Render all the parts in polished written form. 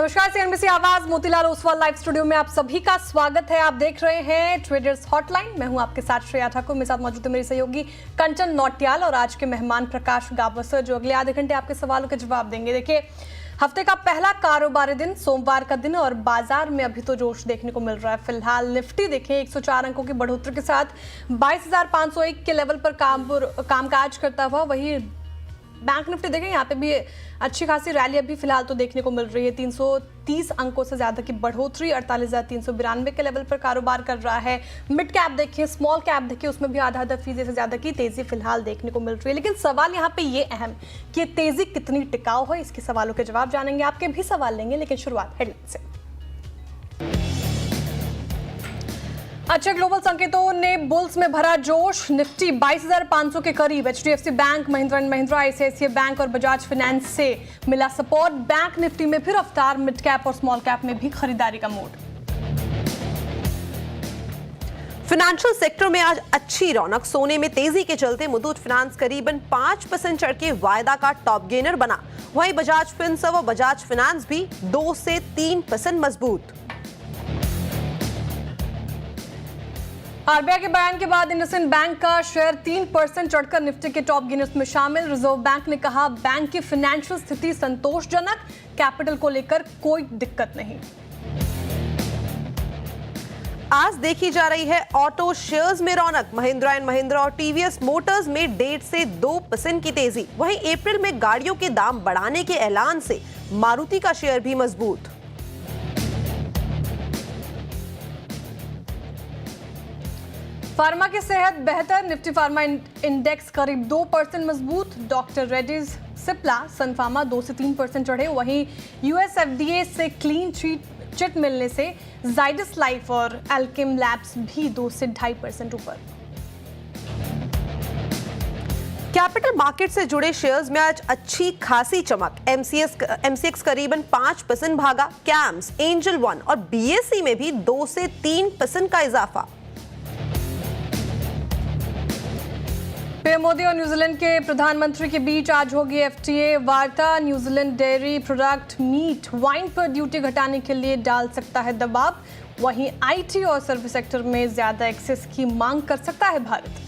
नमस्कार, सीएनबीसी आवाज Motilal Oswal live studio में आप सभी का स्वागत है। आप देख रहे हैं ट्रेडर्स हॉटलाइन। मैं हूं आपके साथ श्रेया ठाकुर। मेरे साथ मौजूद है मेरी सहयोगी कंचन नौटियाल और आज के मेहमान प्रकाश गावस्कर, जो अगले आधे घंटे आपके सवालों के जवाब देंगे। देखिए, हफ्ते का पहला कारोबारी दिन सोमवार का दिन और बाजार में अभी तो जोश देखने को मिल रहा है। फिलहाल निफ्टी देखें 104 अंकों की बढ़ोतरी के साथ 22,501 के लेवल पर कामकाज करता हुआ। वही बैंक निफ्टी देखें, यहाँ पे भी अच्छी खासी रैली अभी फिलहाल तो देखने को मिल रही है। 330 अंकों से ज्यादा की बढ़ोतरी 48,392 के लेवल पर कारोबार कर रहा है। मिड कैप देखिए, स्मॉल कैप देखिए, उसमें भी आधा फीसदी से ज्यादा की तेजी फिलहाल देखने को मिल रही है। लेकिन सवाल यहाँ पे ये अहम कि तेजी कितनी टिकाऊ है, इसके सवालों के जवाब जानेंगे, आपके भी सवाल लेंगे। लेकिन शुरुआत हेडलाइन से। अच्छे ग्लोबल संकेतों ने बुल्स में भरा जोश। निफ्टी 22,500 के करीब। HDFC bank, Mahindra and Mahindra, ICICI bank और बजाज फाइनेंस से मिला सपोर्ट। बैंक निफ्टी में फिर रफ्तार। मिड कैप और स्मॉल कैप में भी खरीदारी का मूड। फाइनेंशियल सेक्टर में आज अच्छी रौनक। सोने में तेजी के चलते मुथूट फाइनेंस करीबन 5% चढ़ के वायदा का टॉप गेनर बना। वहीं बजाज फिनसर्व और बजाज फाइनेंस भी 2 से 3% मजबूत। आरबीआई के बयान के बाद इंडसइंड बैंक का शेयर 3% चढ़कर निफ्टी के टॉप गेनर्स में शामिल। रिजर्व बैंक ने कहा, बैंक की फाइनेंशियल स्थिति संतोषजनक, कैपिटल को लेकर कोई दिक्कत नहीं। आज देखी जा रही है ऑटो शेयर्स में रौनक। महिंद्रा एंड महिंद्रा और टीवीएस मोटर्स में 1.5 से 2% की तेजी। वहीं अप्रैल में गाड़ियों के दाम बढ़ाने के ऐलान से मारुति का शेयर भी मजबूत। फार्मा की सेहत बेहतर। निफ्टी फार्मा इंडेक्स करीब 2% मजबूत। डॉक्टर रेड्डीज, सिप्ला, सन फार्मा 2 से 3% चढ़े। वहीं यूएस एफडीए से क्लीन चिट मिलने से जाइडस लाइफ और एल्केम लैब्स भी 2 से 2.5% ऊपर। कैपिटल मार्केट से जुड़े शेयर्स में आज अच्छी खासी चमक। एमसीएक्स करीबन 5% भागा। कैम्स, एंजल वन और बीएसई में भी 2 से 3% का इजाफा। पीएम मोदी और न्यूजीलैंड के प्रधानमंत्री के बीच आज होगी एफटीए वार्ता। New Zealand dairy product, meat, wine पर ड्यूटी घटाने के लिए डाल सकता है दबाव। वहीं आईटी और सर्विस सेक्टर में ज्यादा एक्सेस की मांग कर सकता है भारत।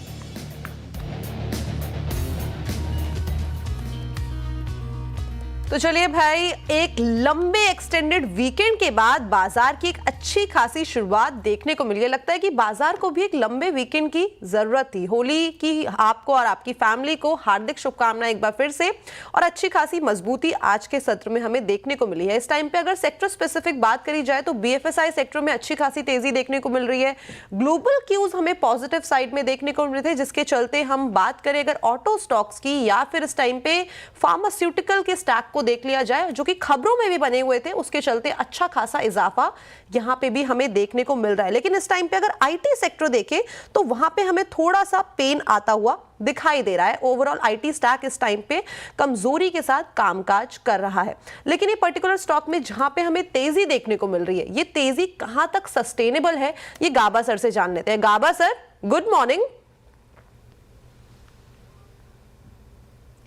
तो चलिए भाई, एक लंबे एक्सटेंडेड वीकेंड के बाद बाजार की एक अच्छी खासी शुरुआत देखने को मिली है। लगता है कि बाजार को भी एक लंबे वीकेंड की जरूरत थी। होली की आपको और आपकी फैमिली को हार्दिक शुभकामनाएं एक बार फिर से। और अच्छी खासी मजबूती आज के सत्र में हमें देखने को मिली है। इस टाइम पे अगर सेक्टर स्पेसिफिक बात करी जाए तो बीएफएसआई सेक्टर में अच्छी खासी तेजी देखने को मिल रही है। ग्लोबल क्यूज हमें पॉजिटिव साइड में देखने को मिल रहे थे, जिसके चलते हम बात करें अगर ऑटो स्टॉक्स की या फिर इस टाइम पे फार्मास्यूटिकल के स्टैक को देख लिया जाए, जो कि खबरों में भी बने हुए थे, उसके चलते अच्छा खासा इजाफा यहां पे भी हमें देखने को मिल रहा है। लेकिन इस टाइम पे अगर आईटी सेक्टर देखें तो वहां पे हमें थोड़ा सा पेन आता हुआ दिखाई दे रहा है। ओवरऑल आईटी स्टॉक इस टाइम पे कमजोरी के साथ कामकाज कर रहा है। लेकिन ये पर्टिकुलर स्टॉक में जहां पे हमें तेजी देखने को मिल रही है, ये तेजी कहां तक सस्टेनेबल है, ये गाबा सर से जान लेते हैं। गाबा सर, गुड मॉर्निंग।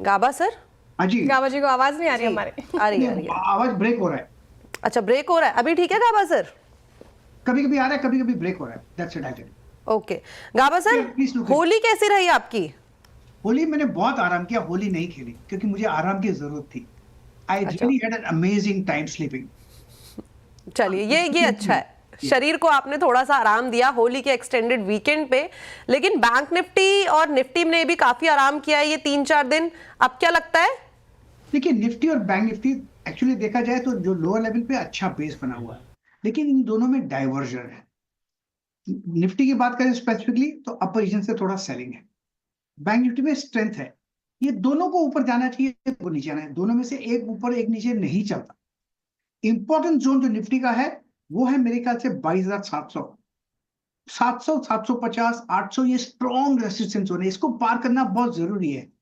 गाबा सर, जी गाबा जी को आवाज नहीं आ रही हमारे? आ रही है। आवाज ब्रेक हो रहा है। अच्छा, ब्रेक हो रहा है। अभी ठीक है गाबा सर? कभी कभी आ रहा है, कभी कभी ब्रेक हो रहा है। That's it, I think. Okay Gaba sir, Holi कैसी रही आपकी? होली मैंने बहुत आराम किया। होली नहीं खेली क्योंकि मुझे आराम की जरूरत थी। I really had an amazing time sleeping. चलिए, ये अच्छा है। शरीर को आपने थोड़ा सा आराम दिया होली के एक्सटेंडेड वीकेंड पे। लेकिन बैंक निफ्टी और निफ्टी ने भी काफी आराम किया है ये 3-4 दिन। अब क्या लगता है? देखिए, निफ्टी और बैंक निफ्टी एक्चुअली देखा जाए तो जो लोअर लेवल पे अच्छा बेस बना हुआ है, लेकिन इन दोनों में डाइवर्जन है। निफ्टी की बात करें स्पेसिफिकली तो अपर रीजन से थोड़ा सेलिंग है। बैंक निफ्टी में स्ट्रेंथ है। ये दोनों को ऊपर जाना चाहिए, को नीचे आना है। दोनों में से एक ऊपर एक नीचे नहीं चलता। इंपॉर्टेंट जोन जो निफ्टी का है वो है मेरे ख्याल से 22,700, 700, 750, 800। ये स्ट्रॉन्ग रेसिस्टेंस जोन है। इसको पार करना बहुत जरूरी है।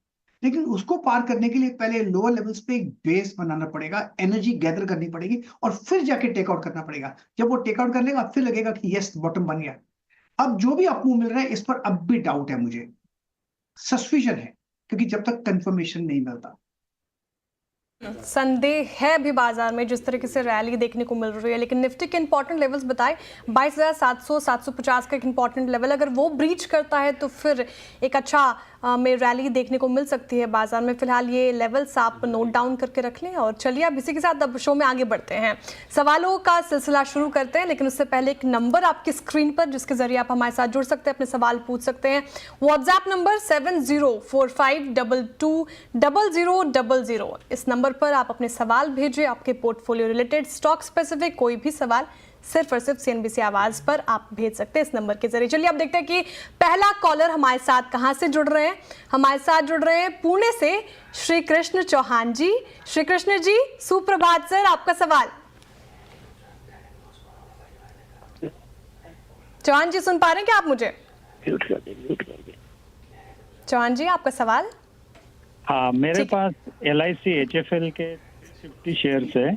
लेकिन उसको पार करने के लिए पहले लोअर लेवल्स पे एक बेस बनाना पड़ेगा, एनर्जी गैदर करनी पड़ेगी और फिर जाके टेकआउट करना पड़ेगा। जब वो टेकआउट कर लेगा फिर लगेगा कि यस, बॉटम बन गया। अब जो भी अप मूव मिल रहा है इस पर अब भी डाउट है, मुझे सस्पिशन है, क्योंकि जब तक कंफर्मेशन नहीं मिलता। संदेह है भी बाजार में जिस तरीके से रैली देखने को मिल रही है, लेकिन निफ्टी के इंपॉर्टेंट लेवल्स बताए 22,700 750 का एक इंपॉर्टेंट लेवल, अगर वो ब्रीच करता है तो फिर एक अच्छा में रैली देखने को मिल सकती है बाजार में। फिलहाल ये लेवल्स आप नोट डाउन करके रख लें। और चलिए अब इसी के साथ अब शो में आगे बढ़ते हैं, सवालों का सिलसिला शुरू करते हैं, लेकिन उससे पहले एक नंबर आपकी स्क्रीन पर जिसके जरिए आप हमारे साथ जुड़ सकते हैं, अपने सवाल पूछ सकते हैं। व्हाट्सएप नंबर 7045220000, इस नंबर पर आप अपने सवाल भेजें, आपके पोर्टफोलियो रिलेटेड, स्टॉक स्पेसिफिक कोई भी सवाल सिर्फ और सिर्फ CNBC आवाज पर आप भेज सकते हैं इस नंबर के जरिए। चलिए अब देखते हैं कि पहला कॉलर हमारे साथ कहां से जुड़ रहे हैं। हमारे साथ जुड़ रहे हैं पुणे से श्री कृष्ण चौहान जी। श्री कृष्ण जी, सुप्रभात सर, आपका सवाल। चौहान जी सुन पा रहे हैं क्या आप मुझे? म्यूट कर दे। चौहान जी आपका सवाल। हाँ, मेरे ठीक है। पास LIC HFL के 50 शेयर्स है।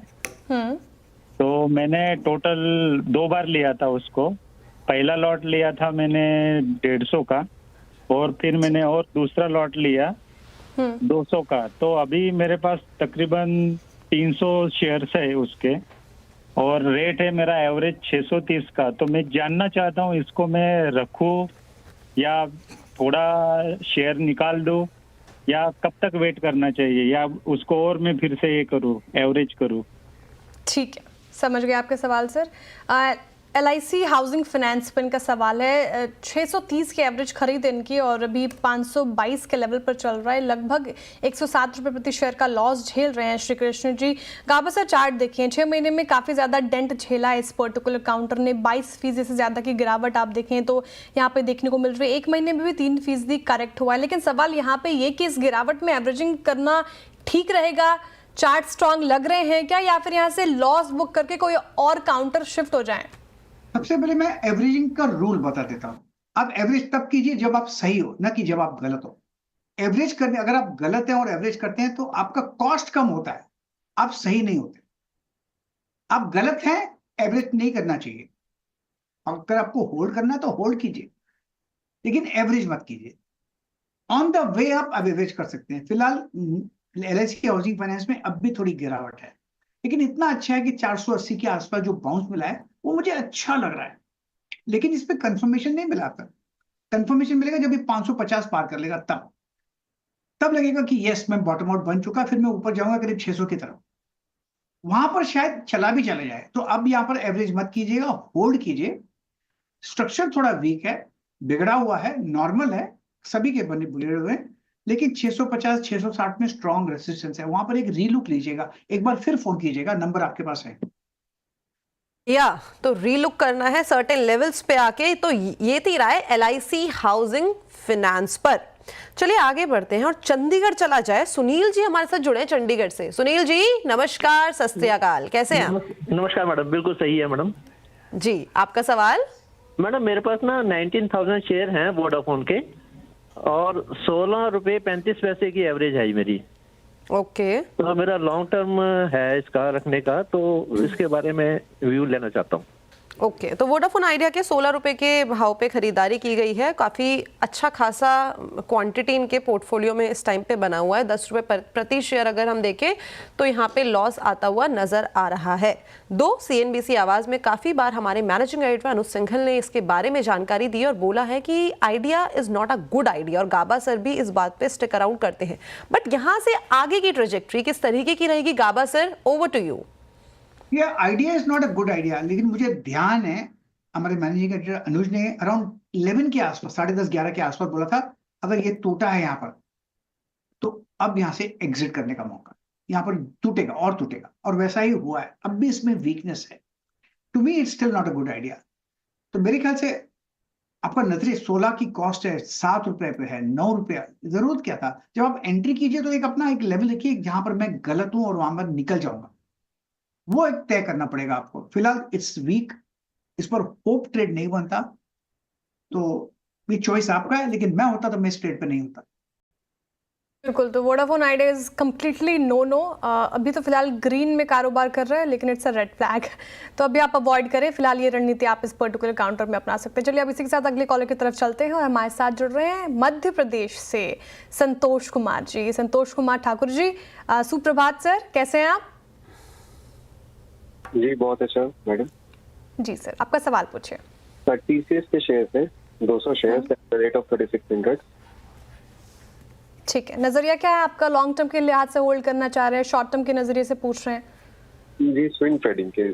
तो मैंने टोटल 2 बार लिया था उसको। पहला लॉट लिया था मैंने 150 का, और फिर मैंने और दूसरा लॉट लिया 200 का। तो अभी मेरे पास तकरीबन 300 शेयर्स है उसके, और रेट है मेरा एवरेज 630 का। तो मैं जानना चाहता हूँ इसको मैं रखूँ या थोड़ा शेयर निकाल दूँ, या कब तक वेट करना चाहिए, या उसको और मैं फिर से ये करूँ, एवरेज करूँ। ठीक है, समझ गए आपके सवाल सर। LIC हाउसिंग फाइनेंस पर इनका सवाल है, 630 की एवरेज खरीद इनकी और अभी 522 के लेवल पर चल रहा है, लगभग 107 रुपये प्रति शेयर का लॉस झेल रहे हैं श्री कृष्ण जी। गाबा चार्ट देखिए, 6 महीने में काफ़ी ज़्यादा डेंट झेला है इस पर्टिकुलर काउंटर ने, 22% से ज़्यादा की गिरावट आप देखें तो यहाँ पे देखने को मिल रही है। 1 महीने में भी 3% करेक्ट हुआ है, लेकिन सवाल यहाँ पे ये कि इस गिरावट में एवरेजिंग करना ठीक रहेगा? चार्ट स्ट्रांग लग रहे हैं क्या, या फिर यहाँ से लॉस बुक करके कोई और काउंटर शिफ्ट हो जाए? सबसे पहले मैं एवरेजिंग का रूल बता देता हूं। आप एवरेज तब कीजिए जब आप सही हो, ना कि जब आप गलत हो। एवरेज करने, अगर आप गलत हैं और एवरेज करते हैं तो आपका कॉस्ट कम होता है, आप सही नहीं होते। आप गलत हैं, एवरेज नहीं करना चाहिए। अगर आपको होल्ड करना है तो होल्ड कीजिए, लेकिन एवरेज मत कीजिए। ऑन द वे आप एवरेज कर सकते हैं। फिलहाल LIC हाउसिंग फाइनेंस में अब भी थोड़ी गिरावट है, लेकिन इतना अच्छा है कि 480 के आसपास जो बाउंस मिला है वो मुझे अच्छा लग रहा है। लेकिन इस पे कंफर्मेशन नहीं मिला तक। कंफर्मेशन मिलेगा जब ये 550 पार कर लेगा, तब लगेगा कि यस मैं बॉटम आउट बन चुका, फिर मैं ऊपर जाऊंगा करीब 600 की तरफ, वहां पर शायद चला भी चला जाए। तो अब यहाँ पर एवरेज मत कीजिएगा, होल्ड कीजिए। स्ट्रक्चर थोड़ा वीक है, बिगड़ा हुआ है, नॉर्मल है, सभी के बने बिगड़े हुए हैं, लेकिन 650 660 में स्ट्रॉन्ग रेसिस्टेंस है। वहां पर एक रीलुक लीजिएगा, एक बार फिर फोन कीजिएगा, नंबर आपके पास है। या तो रीलुक करना है सर्टेन लेवल्स पे आके, तो ये थी राय LIC हाउसिंग फाइनेंस पर। चलिए आगे बढ़ते हैं और चंडीगढ़ चला जाए। सुनील जी हमारे साथ जुड़े हैं चंडीगढ़ से। सुनील जी नमस्कार, सत श्री अकाल, कैसे हैं? नमस्कार मैडम, बिल्कुल सही है मैडम जी। आपका सवाल? मैडम मेरे पास ना 19,000 शेयर हैं वोडाफोन के, और 16 रुपये 35 पैसे की एवरेज है मेरी। ओके। तो मेरा लॉन्ग टर्म है इसका रखने का, तो इसके बारे में व्यू लेना चाहता हूँ। ओके, तो वोडाफोन आइडिया के 16 रुपए के भाव पे खरीदारी की गई है। काफ़ी अच्छा खासा क्वांटिटी इनके पोर्टफोलियो में इस टाइम पे बना हुआ है। 10 रुपये प्रति शेयर अगर हम देखें तो यहाँ पे लॉस आता हुआ नजर आ रहा है। CNBC आवाज़ में काफ़ी बार हमारे मैनेजिंग एडिटर अनुज सिंघल ने इसके बारे में जानकारी दी और बोला है कि idea is not a good idea, और गाबा सर भी इस बात पे स्टिक अराउंड करते हैं। बट यहाँ से आगे की ट्रेजेक्ट्री किस तरीके की रहेगी? गाबा सर, ओवर टू यू। ये idea is not a good idea, लेकिन मुझे ध्यान है हमारे मैनेजिंग एडिटर अनुज ने अराउंड 11 के आसपास, 10:30 11 के आसपास बोला था अगर ये टूटा है यहाँ पर तो अब यहाँ से एग्जिट करने का मौका, यहाँ पर टूटेगा और टूटेगा, और वैसा ही हुआ है। अब भी इसमें वीकनेस है। To me it's still not a good idea. तो मेरे ख्याल से आपका नजरिए 16 की कॉस्ट है, 7 रुपए पे है, 9 रुपया, जरूरत क्या था? जब आप एंट्री कीजिए तो एक अपना एक लेवल रखिए जहां पर मैं गलत हूं और वहां पर निकल जाऊंगा, वो एक तय करना पड़ेगा आपको। फिलहाल इट्स वीक, इस पर होप ट्रेड नहीं बनता, तो ये चॉइस आपका है, लेकिन मैं होता तो मैं इस ट्रेड पे नहीं होता। बिल्कुल, तो Vodafone Idea is completely no. अभी तो फिलहाल ग्रीन में कारोबार कर रहा है, लेकिन इट्स अ रेड फ्लैग, तो अभी आप अवॉइड करें। फिलहाल ये रणनीति आप इस पर्टिकुलर काउंटर में अपना सकते हैं। चलिए अब इसी के साथ अगले कॉलर की तरफ चलते हैं और हमारे साथ जुड़ रहे हैं मध्य प्रदेश से संतोष कुमार जी। संतोष कुमार ठाकुर जी, सुप्रभात सर, कैसे हैं आप? जी बहुत अच्छा मैडम। जी सर, आपका सवाल पूछिए। सर टीसीएस के शेयर है 200 share at the rate of 3600। ठीक है, नजरिया क्या है आपका? लॉन्ग टर्म के लिहाज से होल्ड करना चाह रहे हैं, शॉर्ट टर्म के नजरिए से पूछ रहे हैं? जी स्विंग ट्रेडिंग के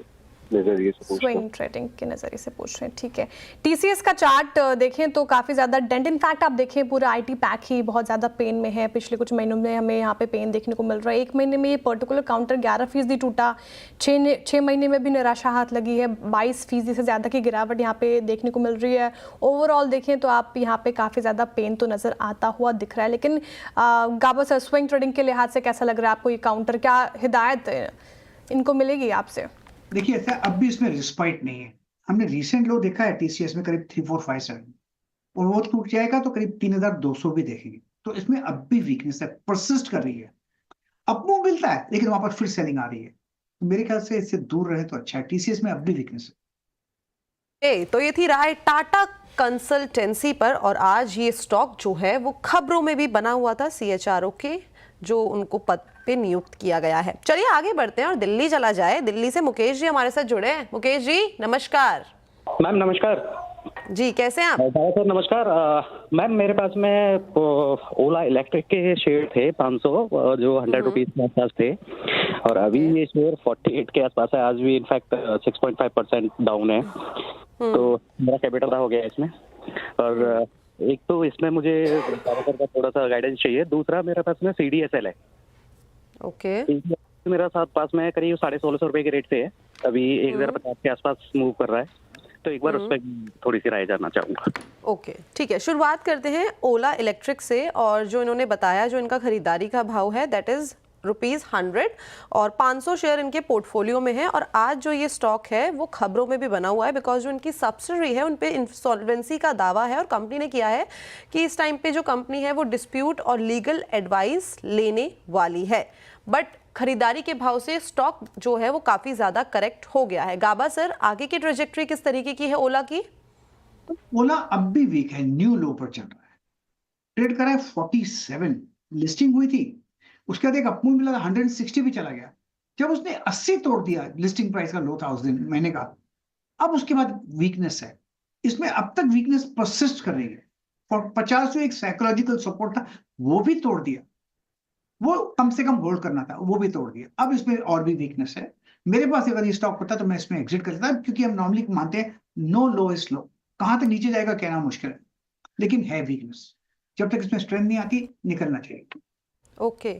नजरिए से पूछ रहा हूं। स्विंग ट्रेडिंग के नजरिए से पूछ रहे हैं, ठीक है। टीसीएस का चार्ट देखें तो काफी ज्यादा डेंट, इनफैक्ट आप देखें पूरा आईटी पैक ही बहुत ज्यादा पेन में है। पिछले कुछ महीनों में हमें यहाँ पे पेन देखने को मिल रहा है। एक महीने में ये पर्टिकुलर काउंटर 11% टूटा, 6 महीने में भी निराशा हाथ लगी है, 22% से ज्यादा की गिरावट यहाँ पे देखने को मिल रही है। ओवरऑल देखें तो आप यहाँ पे काफी ज्यादा पेन तो नजर आता हुआ दिख रहा है। लेकिन गाबा सर, स्विंग ट्रेडिंग के लिहाज से कैसा लग रहा है आपको ये काउंटर? क्या हिदायत इनको मिलेगी आपसे? देखिए ऐसा अब भी इसमें रिस्पाइट नहीं है। हमने रिसेंट लो देखा है टीसीएस में करीब 3457 और वो टूट जाएगा तो करीब 3200 भी देखेंगे। तो इसमें अब भी वीकनेस है, परसिस्ट कर रही है। अपमूव मिलता है लेकिन वहां पर फिर सेलिंग आ रही है। तो मेरे ख्याल से इससे दूर रहे तो अच्छा है। टीसीएस में अब भी वीकनेस है। तो ये थी राय टाटा कंसल्टेंसी पर, और आज ये स्टॉक जो है वो खबरों में भी बना हुआ था सीएचआरओ के, जो उनको पद पे नियुक्त किया गया है। चलिए आगे बढ़ते हैं और दिल्ली चला जाए। दिल्ली से मुकेश जी हमारे साथ जुड़े हैं। मुकेश जी नमस्कार। मैम नमस्कार जी, कैसे हैं आप? सर नमस्कार। मैम मेरे पास में ओला इलेक्ट्रिक के शेयर थे 500 जो 100 रुपीज के आसपास थे, और अभी ये शेयर 48 के आसपास है। आज भी इनफैक्ट 6.5% डाउन है। तो मेरा कैपिटल हो गया इसमें। और एक तो इसमें मुझे ज्यादातर का थोड़ा सा गाइडेंस चाहिए। दूसरा मेरे पास में CDSL है। ओके। मेरा साथ पास में करीब 1650 रुपए के रेट से है, अभी 1050 के आसपास मूव कर रहा है। तो एक बार उस पर थोड़ी सी राय जानना चाहूंगा। ओके ठीक है, शुरुआत करते हैं ओला इलेक्ट्रिक से। और जो इन्होंने बताया, जो इनका खरीदारी का भाव है दैट इज ₹100 और 500 शेयर इनके पोर्टफोलियो में है। और आज जो ये स्टॉक है वो खबरों में भी बना हुआ है, बिकॉज जो इनकी सब्सिडरी है उन पे इंसॉल्वेंसी का दावा है, और कंपनी ने किया है कि इस टाइम पे जो कंपनी है वो डिस्प्यूट और लीगल एडवाइस लेने वाली है। बट खरीदारी के भाव से स्टॉक जो है वो काफी ज्यादा करेक्ट हो गया है। गाबा सर, आगे की ट्रेजेक्टरी किस तरीके की है ओला की? ओला अब भी वीक है, न्यू लो पर चल रहा है। ट्रेड करा है 47, लिस्टिंग हुई थी, उसके बाद एक अपमूव मिला था, 160 भी चला गया। जब उसने 80 तोड़ दिया, लिस्टिंग प्राइस का लो था उस दिन महीने का, अब उसके बाद वीकनेस है। इसमें अब तक वीकनेस परसिस्ट कर रही है। और 50 जो एक साइकोलॉजिकल सपोर्ट था वो भी तोड़ दिया, वो कम से कम होल्ड करना था, वो भी तोड़ दिया। अब इसमें और भी वीकनेस है। मेरे पास अगर ये स्टॉक होता तो मैं इसमें एग्जिट कर देता, क्योंकि हम नॉर्मली मानते हैं नो लो इज लो। कहां तक नीचे जाएगा कहना मुश्किल है, लेकिन है वीकनेस। जब तक इसमें स्ट्रेंथ नहीं आती निकलना चाहिए। ओके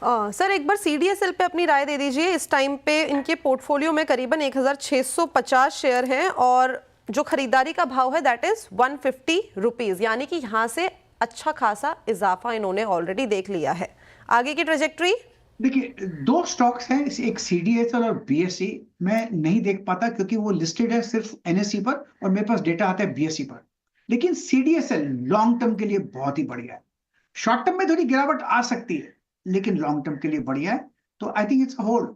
सर, एक बार CDSL पे अपनी राय दे दीजिए। इस टाइम पे इनके पोर्टफोलियो में करीबन 1650 शेयर हैं, और जो खरीदारी का भाव है दैट इज ₹150, यानी कि यहाँ से अच्छा खासा इजाफा इन्होंने ऑलरेडी देख लिया है। आगे की ट्रेजेक्टरी? देखिए दो स्टॉक्स हैं, एक CDSL और BSE। मैं नहीं देख पाता क्योंकि वो लिस्टेड है सिर्फ NSE पर, और मेरे पास डेटा आता है BSE पर। लेकिन CDSL लॉन्ग टर्म के लिए बहुत ही बढ़िया है। शॉर्ट टर्म में थोड़ी गिरावट आ सकती है, लेकिन लॉन्ग टर्म के लिए बढ़िया है। तो I think it's a hold.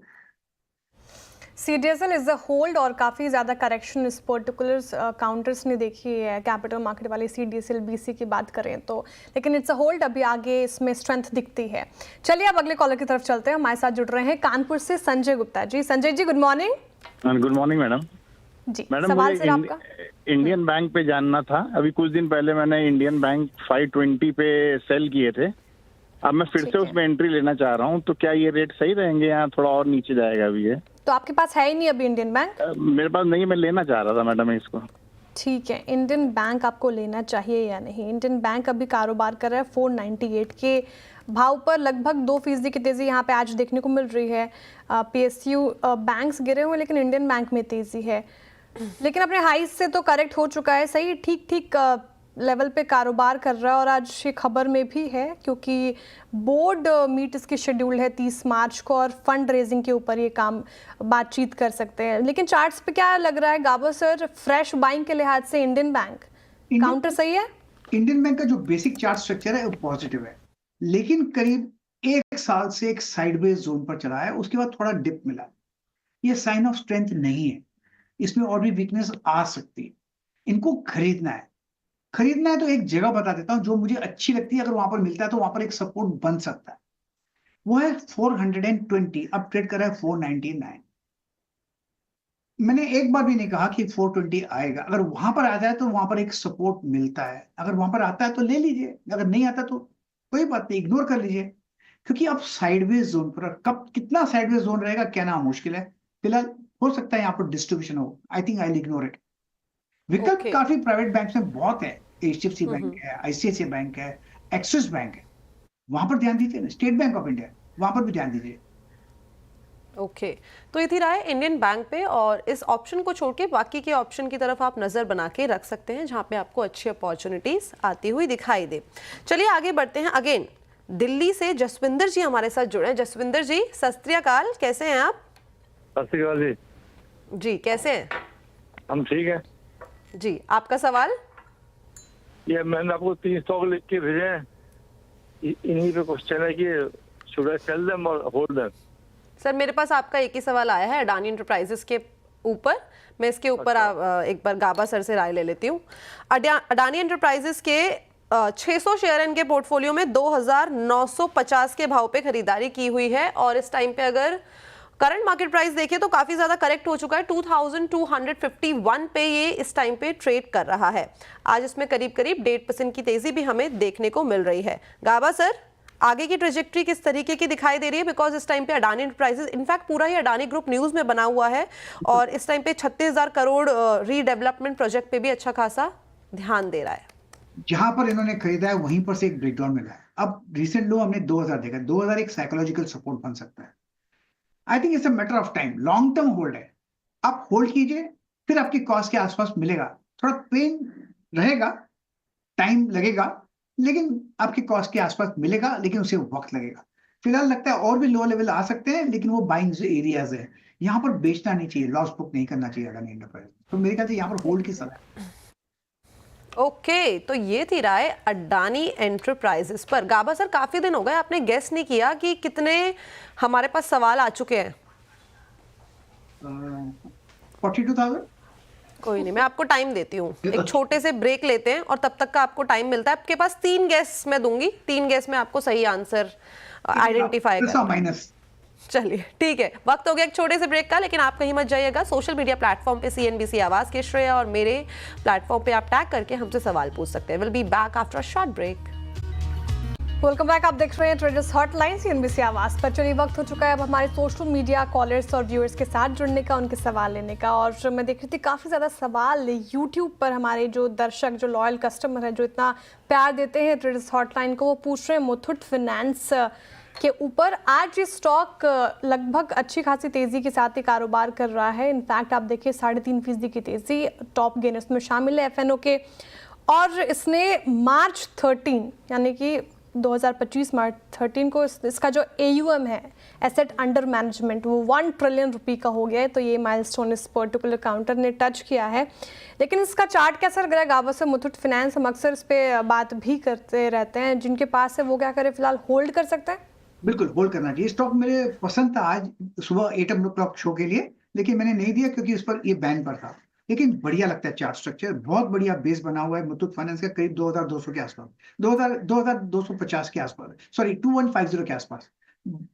CDSL is a hold, और काफ़ी ज़्यादा करेक्शन इस पर्टिकुलर काउंटर्स ने देखी है, कैपिटल मार्केट वाले CDSL BC की बात करें तो। लेकिन इट्स अ होल्ड, अभी आगे इसमें स्ट्रेंथ दिखती है। चलिए अब अगले कॉलर की तरफ चलते हैं। हमारे साथ जुड़ रहे हैं कानपुर से Sanjay Gupta ji. Sanjay ji good morning. Good morning madam. जी मैडम सवाल मुझे सर आपका? इंडियन बैंक पे जानना था। अभी कुछ दिन पहले मैंने इंडियन बैंक 520 पे सेल किए थे। अब मैं फिर से उसमें एंट्री लेना चाह रहा हूँ, तो क्या ये रेट सही रहेंगे या थोड़ा और नीचे जाएगा अभी ये? तो आपके पास है ही नहीं अभी इंडियन बैंक? मेरे पास नहीं, मैं लेना चाह रहा था मैडम इसको। ठीक है, इंडियन बैंक आपको लेना चाहिए या नहीं? इंडियन बैंक अभी कारोबार कर रहा है 498 के भाव पर, लगभग 2% की तेजी यहाँ पे आज देखने को मिल रही है। PSU बैंक्स गिरे हुए, लेकिन इंडियन बैंक में तेजी है। लेकिन अपने हाई से तो करेक्ट हो चुका है, सही ठीक ठीक लेवल पे कारोबार कर रहा है। और आज ये खबर में भी है क्योंकि बोर्ड मीट इसकी शेड्यूल्ड है 30 मार्च को, और फंड रेजिंग के ऊपर ये काम बातचीत कर सकते हैं। लेकिन चार्ट्स पे क्या लग रहा है गाबा सर, फ्रेश बाइंग के लिहाज से इंडियन बैंक काउंटर सही है? इंडियन बैंक का जो बेसिक चार्ट स्ट्रक्चर है वो पॉजिटिव है। लेकिन करीब 1 साल से एक साइडवेज जोन पर चला है, उसके बाद थोड़ा डिप मिला। ये साइन ऑफ स्ट्रेंथ नहीं है, इसमें और भी वीकनेस आ सकती है। इनको खरीदना है तो एक जगह बता देता हूं जो मुझे अच्छी लगती है, अगर वहां पर मिलता है तो वहां पर एक सपोर्ट बन सकता है, वो है 420। अब ट्रेड कर रहा है 499। मैंने एक बार भी नहीं कहा कि 420 आएगा, अगर वहां पर आ जाए तो वहां पर एक सपोर्ट मिलता है, अगर वहां पर आता है तो ले लीजिए, अगर नहीं आता तो कोई बात नहीं, इग्नोर कर लीजिए, क्योंकि अब साइडवेज जोन पर कब कितना साइडवेज जोन रहेगा क्या नाम मुश्किल है। फिलहाल हो सकता है यहाँ पर डिस्ट्रीब्यूशन हो, I think I ignore it. विकल्प Okay. काफी प्राइवेट बैंक में बहुत है, HDFC बैंक है, ICICI बैंक है, एक्सिस बैंक है, वहां पर ध्यान दीजिए ना, स्टेट बैंक ऑफ इंडिया वहां पर भी ध्यान दीजिए। ओके तो ये थी राय इंडियन बैंक पे, और इस ऑप्शन को छोड़ के बाकी के ऑप्शन की तरफ आप नजर बना के रख सकते हैं जहां पे आपको अच्छी अपॉर्चुनिटीज आती हुई दिखाई दे। चलिए आगे बढ़ते हैं। अगेन दिल्ली से जसविंदर जी हमारे साथ जुड़े हैं। जसविंदर जी सत श्री अकाल, कैसे हैं आप? सत श्री अकाल जी। जी कैसे हैं? हम ठीक है जी, आपका सवाल? ये मैंने आपको 3 स्टॉक लिख के भेजे हैं, इन्हीं पे क्वेश्चन है कि शुड आई सेल देम और होल्ड देम। सर मेरे पास आपका एक ही सवाल आया है अडानी एंटरप्राइजेस के ऊपर। मैं इसके ऊपर एक बार गाबा सर से राय ले लेती हूँ। अडानी एंटरप्राइजेस के 600 शेयर इनके पोर्टफोलियो में 2950 के भाव पे खरीदारी की हुई है, और इस टाइम पे अगर करंट मार्केट प्राइस देखें तो काफी ज्यादा करेक्ट हो चुका है। 2251 पे ये इस टाइम पे ट्रेड कर रहा है। आज इसमें करीब करीब 1.5% की तेजी भी हमें देखने को मिल रही है। गाबा सर आगे की ट्रेजेक्ट्री किस तरीके की दिखाई दे रही है? बिकॉज इस टाइम पे अडानी एंटरप्राइजेस, इनफैक्ट पूरा ही अडानी ग्रुप न्यूज में बना हुआ है, और इस टाइम पे 36,000 करोड़ रीडेवलपमेंट प्रोजेक्ट पे भी अच्छा खासा ध्यान दे रहा है। जहां पर इन्होंने खरीदा है वहीं पर से एक ब्रेकडाउन मिला है। अब रिसेंट लो हमने 2000 देखा, 2000 एक साइकोलॉजिकल सपोर्ट बन सकता है। I think it's a matter of time, long term hold है। आप होल्ड कीजिए, फिर आपकी कॉस्ट के आसपास मिलेगा, थोड़ा पेन रहेगा, टाइम लगेगा, लेकिन आपकी कॉस्ट के आसपास मिलेगा, लेकिन उसे वक्त लगेगा। फिलहाल लगता है और भी लो लेवल आ सकते हैं, लेकिन वो बाइंग एरियाज है, यहाँ पर बेचना नहीं चाहिए, लॉस बुक नहीं करना चाहिए अडानी एंटरप्राइज। तो मेरे ख्याल से यहाँ पर होल्ड की सलाह। ओके तो ये थी राय अडानी एंटरप्राइजेस पर। गाबा सर काफी दिन हो गए आपने गेस नहीं किया कि कितने हमारे पास सवाल आ चुके हैं। 42,000। कोई नहीं, मैं आपको टाइम देती हूँ, एक छोटे से ब्रेक लेते हैं और तब तक का आपको टाइम मिलता है। आपके पास 3 गेस मैं दूंगी, 3 गेस में आपको सही आंसर आइडेंटिफाई करना। चलिए ठीक है, वक्त हो गया एक छोटे से ब्रेक का, लेकिन आप कहीं मत जाइएगा। सोशल मीडिया प्लेटफॉर्म पे CNBC आवाज के श्रेया और मेरे प्लेटफॉर्म पे आप टैग करके हमसे सवाल पूछ सकते हैं। Will be back after a short break. Welcome back, आप देख रहे हैं ट्रेडर्स हॉटलाइन CNBC आवाज पर। चलिए वक्त हो चुका है अब हमारे सोशल मीडिया कॉलर्स और व्यूअर्स के साथ जुड़ने का, उनके सवाल लेने का। और मैं देख रही थी काफ़ी ज़्यादा सवाल यूट्यूब पर हमारे जो दर्शक, जो लॉयल कस्टमर हैं, जो इतना प्यार देते हैं ट्रेडर्स हॉटलाइन को, वो पूछ रहे हैं मुथूट फाइनेंस के ऊपर। आज ये स्टॉक लगभग अच्छी खासी तेज़ी के साथ ही कारोबार कर रहा है। इनफैक्ट आप देखिए 3.5% की तेज़ी, टॉप गेनर्स में शामिल है FNO के। और इसने मार्च 13 यानी कि 2025 मार्च 13 को इसका जो AUM है, एसेट अंडर मैनेजमेंट, वो 1 ट्रिलियन रुपये का हो गया है। तो ये माइलस्टोन इस पर्टिकुलर काउंटर ने टच किया है। लेकिन इसका चार्ट कैसा लग रहा है गाबा से? मुथूट फाइनेंस, हम अक्सर इस पर बात भी करते रहते हैं, जिनके पास है वो क्या करें, फिलहाल होल्ड कर सकते हैं? बिल्कुल होल्ड करना चाहिए। स्टॉक मेरे पसंद था आज सुबह 8 o'clock शो के लिए, लेकिन मैंने नहीं दिया क्योंकि उस पर ये बैन पर था। लेकिन बढ़िया लगता है चार्ट स्ट्रक्चर, बहुत बढ़िया बेस बना हुआ है मुथूट फाइनेंस का, करीब 2200 के आसपास, 2250 के आसपास, सॉरी 2150 के आसपास।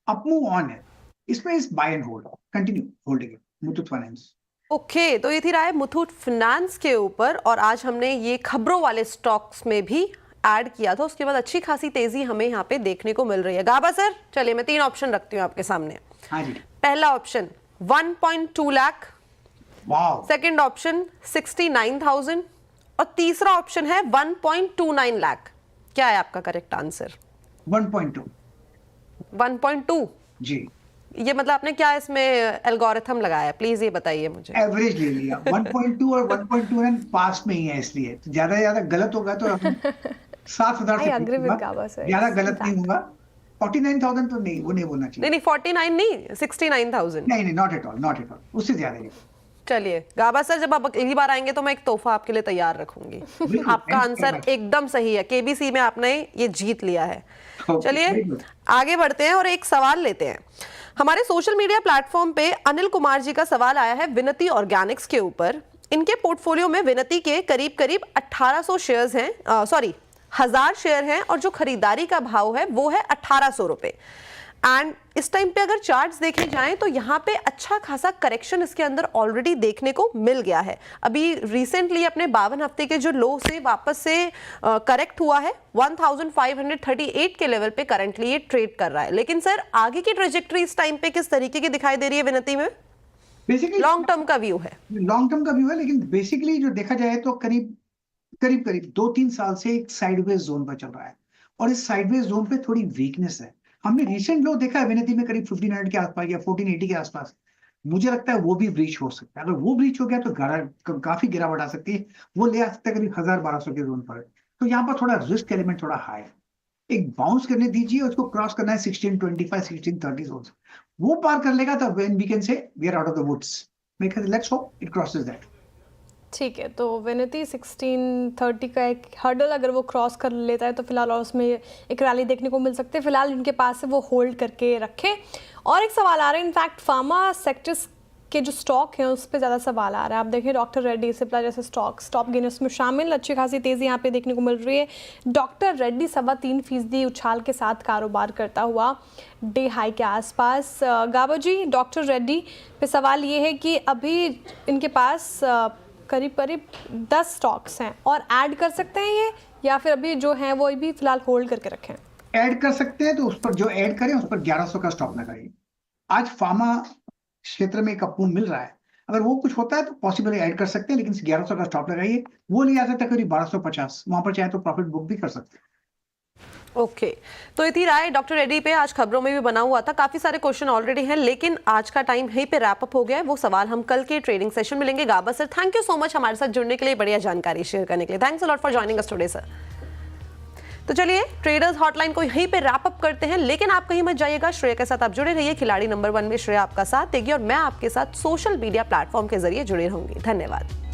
अप मूव ऑन है, इसमें इस buy and hold, continue holding Muthoot finance. Okay तो ये थी राय मुथूट फाइनेंस के ऊपर। और आज हमने ये खबरों वाले स्टॉक्स में भी ऐड किया था, उसके बाद अच्छी खासी तेजी हमें यहाँ पे देखने को मिल रही है। गाबा सर चलिए मैं 3 ऑप्शन रखती हूँ आपके सामने। हाँ जी। पहला ऑप्शन 1.2 लाख, सेकंड ऑप्शन 69,000 और तीसरा ऑप्शन है 1.29 लाख। क्या है आपका करेक्ट आंसर? 1.2। 1.2 जी। ये मतलब आपने क्या इसमें एल्गोरिथम लगाया, प्लीज ये बताइए मुझे। एवरेज ले लिया 1.2 और 1.29 पास में ही है, इसलिए तो ज्यादा गलत होगा तो 7,000 से ज्यादा गलत नहीं होगा। 49,000 तो नहीं, वो नहीं बोलना चाहिए। नहीं 49 नहीं, 69,000। नहीं नॉट एट ऑल, उससे ज्यादा ही। चलिए गाबा सर, जब आप अगली बार आएंगे तो मैं एक तोहफा आपके लिए तैयार रखूंगी। आपका आंसर एकदम सही है, केबीसी में आपने ये जीत लिया है। चलिए आगे बढ़ते हैं और एक सवाल लेते हैं। हमारे सोशल मीडिया प्लेटफॉर्म पे अनिल कुमार जी का सवाल आया है विनती ऑर्गेनिक्स के ऊपर। इनके पोर्टफोलियो में विनती के करीब करीब 1800 शेयर्स हैं, 1000 शेयर हैं, और जो खरीदारी का भाव है वो है 1800 रुपए। एंड इस टाइम पे अगर चार्ट्स देखे जाएं तो यहाँ पे अच्छा खासा करेक्शन इसके अंदर ऑलरेडी देखने को मिल गया है। अभी रिसेंटली अपने 52 हफ्ते के जो लो से वापस से करेक्ट हुआ है, 1538 के लेवल पे करंटली ये ट्रेड कर रहा है। लेकिन सर आगे की ट्रेजेक्टरी इस टाइम पे किस तरीके की दिखाई दे रही है विनती में? बेसिकली लॉन्ग टर्म का व्यू है, लॉन्ग टर्म का व्यू है, लेकिन बेसिकली जो देखा जाए तो करीब 2-3 साल से एक साइडवेज जोन पर चल रहा है, और इस साइडवेज जोन पे थोड़ी वीकनेस है। हमने रिसेंट लो देखा है विनती में करीब 1500 के आसपास या 1480 के आसपास। मुझे लगता है वो भी ब्रीच हो सकता है। अगर वो ब्रीच हो गया तो काफी गिरावट आ सकती है, वो ले आ सकता है करीब 1000-1200 के जोन पर। तो यहाँ पर थोड़ा रिस्क एलिमेंट थोड़ा हाई है। एक बाउंस करने दीजिए, उसको क्रॉस करना है 1625 1630 जोन, वो पार कर लेगा तो when we can say we are out of the woods. Let's hope it crosses that. ठीक है, तो विनती 1630 का एक हर्डल अगर वो क्रॉस कर लेता है तो फिलहाल और उसमें एक रैली देखने को मिल सकती है। फिलहाल इनके पास है वो होल्ड करके रखें। और एक सवाल आ रहा है, इनफैक्ट फार्मा सेक्टर्स के जो स्टॉक हैं उस पर ज़्यादा सवाल आ रहा है। आप देखें डॉक्टर रेड्डी, सिप्ला जैसे स्टॉप गेनर्स में शामिल, अच्छी खासी तेज़ी यहाँ पे देखने को मिल रही है। डॉक्टर रेड्डी 3.25% उछाल के साथ कारोबार करता हुआ डे हाई के आसपास। गाबा जी, डॉक्टर रेड्डी पे सवाल ये है कि अभी इनके पास करीब 10 स्टॉक्स हैं, और ऐड कर सकते हैं ये, या फिर अभी जो हैं वो भी फिलहाल होल्ड करके रखें? ऐड कर सकते हैं, तो उस पर जो ऐड करें उस पर 1100 का स्टॉप लगाइए। आज फार्मा क्षेत्र में एक अपूर्ण मिल रहा है, अगर वो कुछ होता है तो पॉसिबल ऐड कर सकते हैं, लेकिन 1100 का स्टॉप लगाइए। वो ले आ सकता है करीब 1250, वहां पर चाहे तो प्रॉफिट बुक भी कर सकते हैं। ओके तो ये थी राय डॉक्टर रेड्डी पे। आज खबरों में भी बना हुआ था, काफी सारे क्वेश्चन ऑलरेडी हैं, लेकिन आज का टाइम यहीं पे रैप अप हो गया है। वो सवाल हम कल के ट्रेडिंग सेशन में लेंगे। Gaba sir, thank you so much हमारे साथ जुड़ने के लिए, बढ़िया जानकारी शेयर करने के लिए। Thanks a lot for joining us today sir. तो चलिए ट्रेडर्स हॉटलाइन को यहीं पे रैप अप करते हैं, लेकिन आप कहीं मत जाइएगा। श्रेया के साथ आप जुड़े रहिए, खिलाड़ी नंबर 1 में श्रेया आपका साथ देगी, और मैं आपके साथ सोशल मीडिया प्लेटफॉर्म के जरिए जुड़े रहूंगी। धन्यवाद।